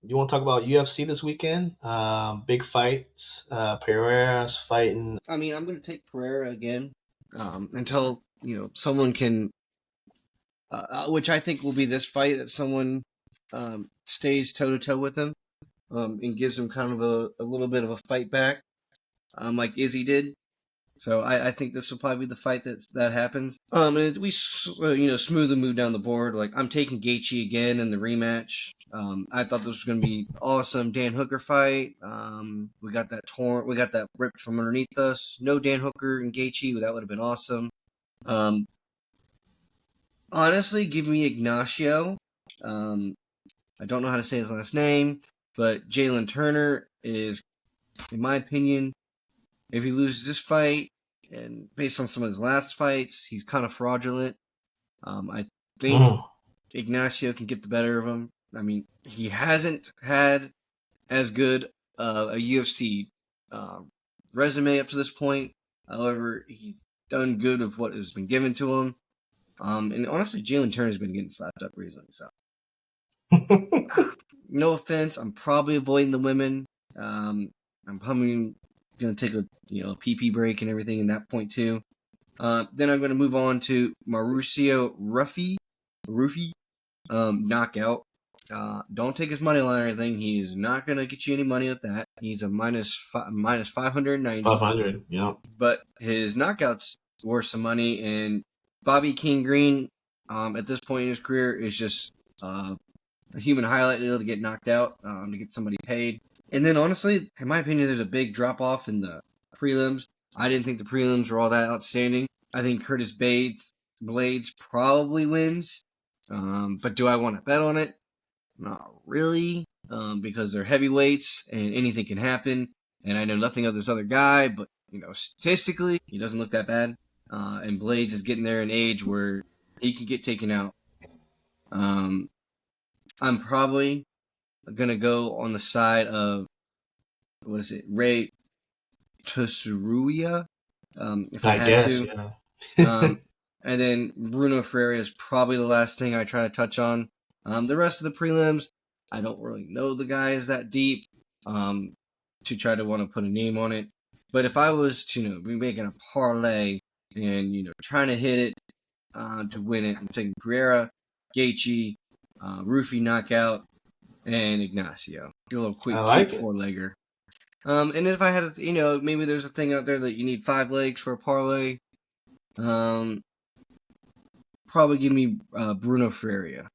You want to talk about UFC this weekend? Big fights. Pereira's fighting. I mean, I'm going to take Pereira again until someone can, which I think will be this fight that someone stays toe to toe with him and gives him kind of a little bit of a fight back, like Izzy did. So I think this will probably be the fight that happens. And we smooth the move down the board. Like I'm taking Gaethje again in the rematch. I thought this was going to be awesome. Dan Hooker fight. We got that torn. We got that ripped from underneath us. No Dan Hooker and Gaethje. That would have been awesome. Um, Honestly, give me Ignacio. I don't know how to say his last name, but Jalen Turner is, in my opinion, if he loses this fight, and based on some of his last fights, he's kind of fraudulent. I think Mm. Ignacio can get the better of him. I mean, he hasn't had as good a UFC resume up to this point. However, he's done good of what has been given to him. And honestly, Jalen Turner's been getting slapped up recently. So, no offense, I'm probably avoiding the women. I'm probably going to take a PP break and everything in that point too. Then I'm going to move on to Mauricio Rufy, knockout. Don't take his money line or anything. He is not going to get you any money with that. He's a minus 590. 500. Yeah. But his knockouts worth some money. And Bobby King Green, at this point in his career, is just a human highlight reel to get knocked out, to get somebody paid. And then honestly, in my opinion, there's a big drop off in the prelims. I didn't think the prelims were all that outstanding. I think Curtis Blades probably wins. But do I want to bet on it? Not really, because they're heavyweights and anything can happen. And I know nothing of this other guy, but statistically, he doesn't look that bad. And Blades is getting there in age where he can get taken out. I'm probably gonna go on the side of Ray Tsuruya, if I I had guess. to. Yeah. And then Bruno Ferreira is probably the last thing I try to touch on. The rest of the prelims, I don't really know the guys that deep to try to want to put a name on it. But if I was to be making a parlay and trying to hit it to win it, I'm taking Pereira, Gaethje, Rufy knockout, and Ignacio. A little I cute like it. four-legger. And if I had, maybe there's a thing out there that you need 5 legs for a parlay. Probably give me Bruno Ferreira.